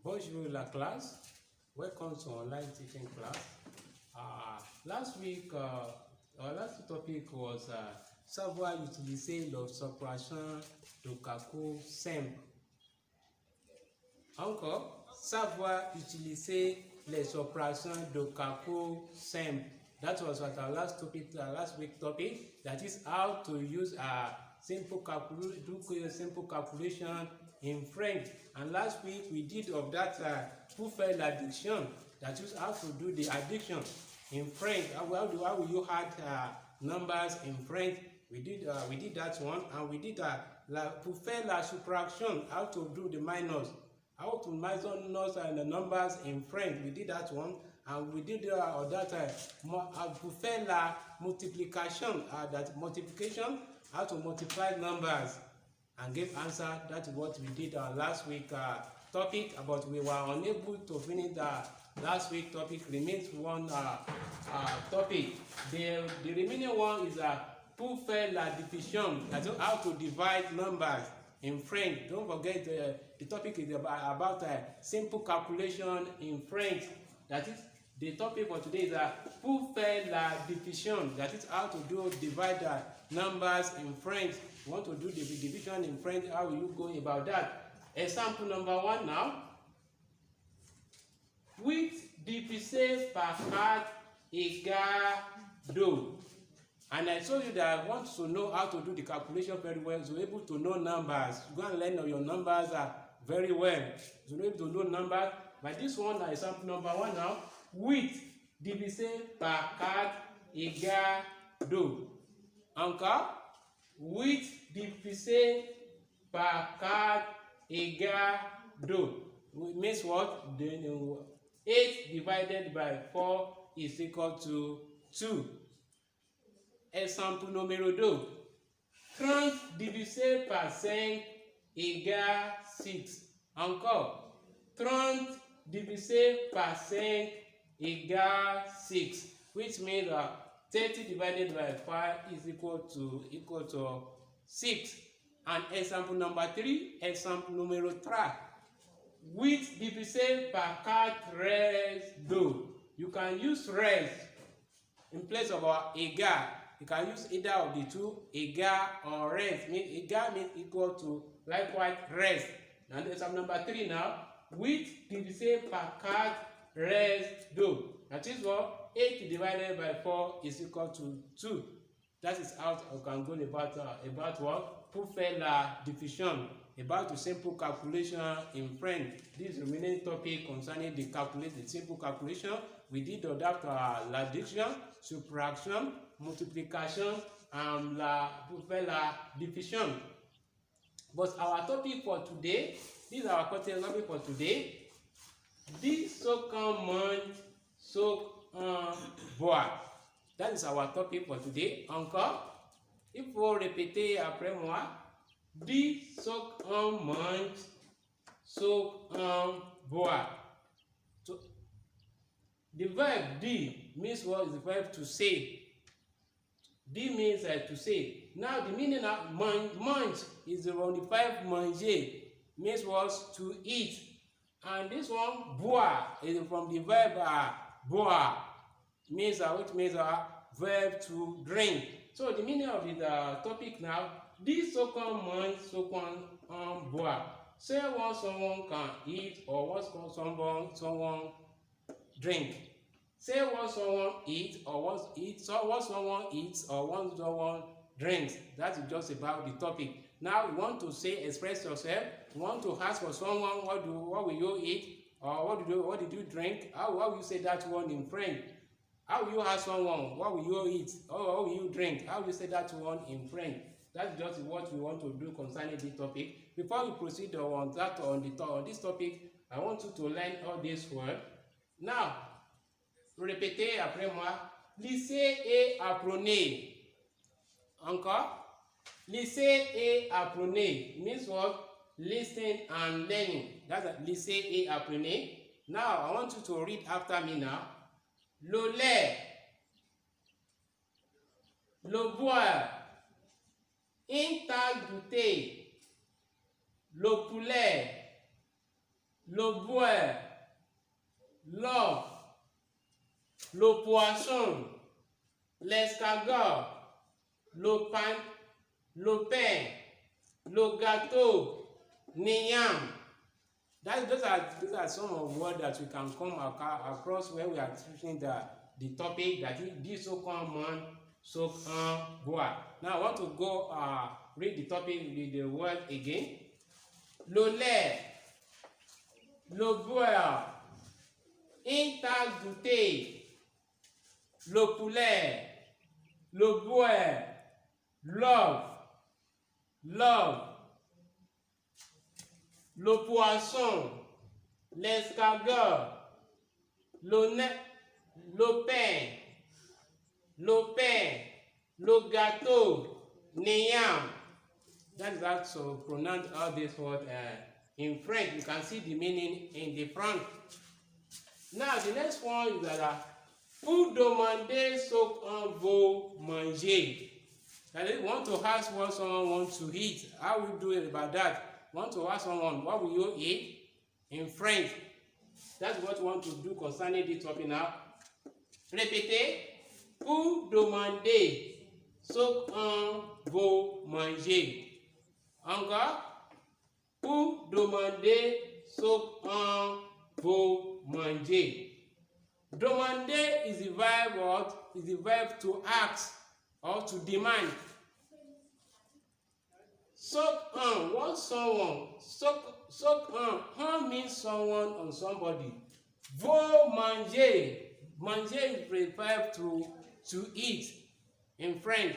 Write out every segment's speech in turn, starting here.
Bonjour la classe, welcome to online teaching class. Last week, our last topic was savoir utiliser l'observation de calcul simple. Encore, savoir utiliser les opérations de calcul simple. That was what our last week topic. That is how to use a simple calculation in French. And last week we did of that pour faire l'addition. That is how to do the addition in French. How will you add numbers in French? We did that one, and we did pour faire la soustraction. How to do the minus. How to minus and the numbers in French. We did that one, and we did pour faire la multiplication. That multiplication, how to multiply numbers and give answer. That's what we did last week topic, but we were unable to finish the last week topic. Remains one topic. The remaining one is pour faire la division. That's how to divide numbers in French. Don't forget the topic is about simple calculation in French. That is the topic for today is pour faire la division. That is how to divide numbers in French. You want to do the division in French, how will you go about that? Example number 1 now. 8 divisé par 4 égale 2. And I told you that I want to know how to do the calculation very well, so able to know numbers. Go and learn your numbers very well. So able to know numbers. But this one, example number 1 now. 8 divisé par 4 égale 2. Encore. 8 divisé par 4 égale 2. It means what? 8 divided by 4 is equal to 2. Exemple numéro 2. 30 divisé par 5 égale 6. Encore. 30 divisé par 5 égale 6. Which means 30 divided by 5 is equal to 6. And example number 3, example numéro 3. 8 divisé par 4 reste 2. You can use reste in place of égal. You can use either of the two, égal or reste. Égal means equal to, likewise reste. And example number 3 now. 8 divisé par 4 reste 2. That is what? 8 divided by 4 is equal to 2. That is how you can go about what? Pour faire la division. About the simple calculation in French. This remaining topic concerning the simple calculation. We did adapt l'addition, subtraction, multiplication, and pour faire la division. But our topic for today, this is our topic for today. This so-called month, boire. That is our topic for today. Encore, il faut répéter après moi. Dit soak on mange, soak on boire. So, the verb di means what is the verb to say. Di means to say. Now the meaning of mange is the verb manger, means what to eat. And this one boire is from the verb boire, means which means verb to drink. So the meaning of the topic now. This so-called mange, so-called boire. Say what someone can eat or what someone drink. Say what someone eat or what someone eats or what someone drinks. That is just about the topic. Now you want to express yourself. You want to ask for someone what will you eat or what did you drink? How will you say that one in French? How will you ask someone what will you eat or what will you drink? How will you say that one in French? That's just what we want to do concerning this topic. Before we proceed on this topic, I want you to learn all these words. Now, répétez après moi. Lisez et apprenez. Encore. Lisez et apprenez. Means what? Listen and learning. That's lisez et apprenez. Now, I want you to read after me now. Le lait. Le boire. Une tasse goûter, le poulet, le boire, l'or, le poisson, l'escargot, le pain, le gâteau, niyam. Those are some of the words that we can come across when we are teaching the topic that is this so-called man, so-called boy. Now I want to go read the topic with the word again. Le lait, le beurre, une tasse de thé, le poulet, le beurre, l'œuf, le poisson, l'escargot, le pain, le gâteau, niyam. That is how to pronounce all these words in French. You can see the meaning in the front. Now the next one is that pour demander ce qu'on veut manger. That is, want to ask what someone wants to eat. How we do it about that? Want to ask someone, what will you eat? In French. That's what we want to do concerning this topic now. Répétez. Pour demander ce qu'on veut manger. Encore. Pour demander ce qu'on veut manger. Demander is the verb what? Is the verb to ask or to demand. Soak on, what someone? Soak on means someone or somebody. Veut manger. Manger is the verb to eat in French.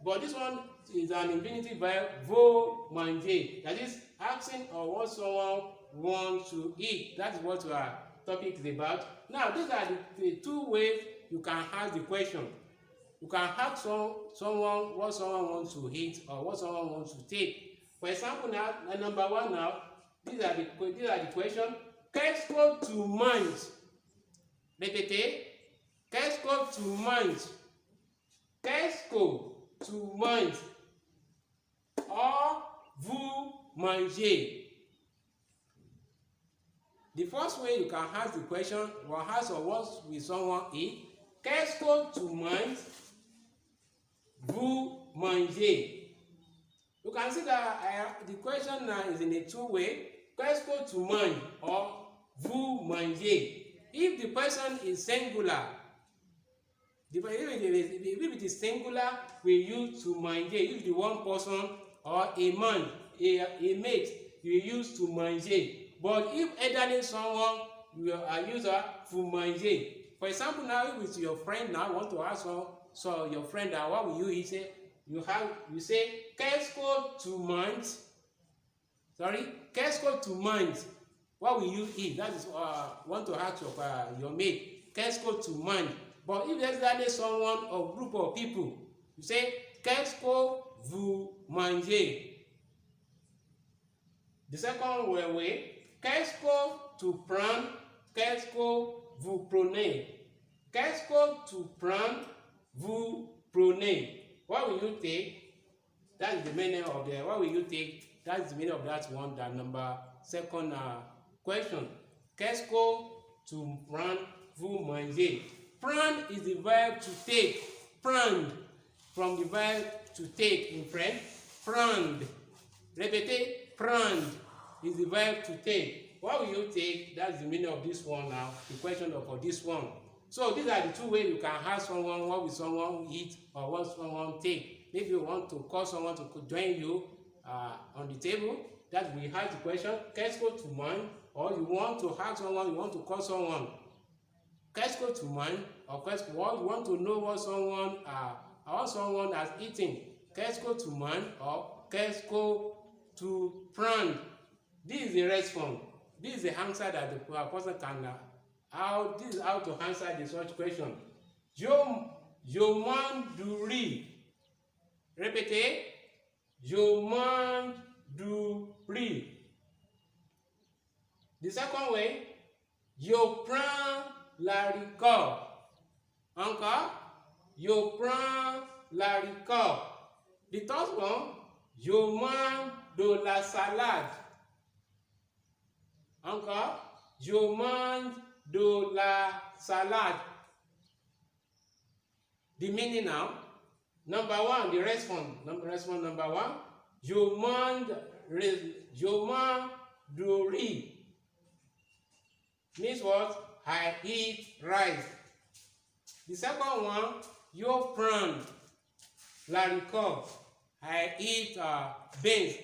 But this one is an infinitive verb, veut manger. That is asking or what someone wants to eat. That's what our topic is about. Now, these are the two ways you can ask the question. You can ask someone what someone wants to eat or what someone wants to take. For example, now, number one now, these are the questions. Qu'est-ce que tu manges? Répétez. Qu'est-ce que tu manges? Qu'est-ce que tu manges? Or, vous mangez. The first way you can ask the question or ask or what will someone eat? Qu'est-ce que tu manges? Vous mangez. You can see that the question now is in a two-way. Qu'est-ce que tu manges or vous mangez. If the person is singular, if it is singular, we use to manger. If the one person or a man, a mate, you use to manger. But if elderly someone, you are user for manger. For example, now if it's your friend now want to ask so your friend what will you eat? You say qu'est-ce que tu manges? Sorry, qu'est-ce que tu manges? What will you eat? That is want to ask your mate. Qu'est-ce que tu manges? But if there's only someone or group of people, you say qu'est-ce que vous mangez? The second way, qu'est-ce que tu prends? Qu'est-ce que vous prenez? Qu'est-ce que tu prends? Vous prenez. What will you take? That is the meaning of the. What will you take? That is the meaning of that one. That number second question. Qu'est-ce que tu prends? Vous mangez. Prendre is the verb to take. Prendre from the verb to take in French. Prendre. Répétez. Prendre is the verb to take. What will you take? That's the meaning of this one now. The question for this one. So these are the two ways you can ask someone what will someone eat or what someone take. Maybe you want to call someone to join you on the table. That we ask the question, qu'est-ce que tu manges? Or you want to ask someone, you want to call someone, qu'est-ce que tu manges? Or what you want to know what someone has eaten. Qu'est-ce que tu manges? Or qu'est-ce que tu prends? This is the response. This is the answer that the person can. This is how to answer the such question. Je mange du riz. Répétez. Je mange du riz. The second way, je prends l'haricot. Encore. Je prends l'haricot. The third one, je mange de la salade. Encore, je mange de la salade. The meaning now. Number one, the response. Response number one. Je mange du riz. Means what? I eat rice. The second one, je prends la ricole. I eat beans.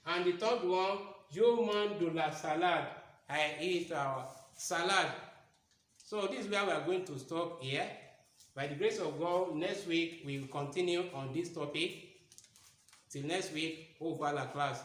And the third one, je mange de la salade. I eat salad. So this is where we are going to stop here. By the grace of God, next week we will continue on this topic. Till next week, au revoir la classe.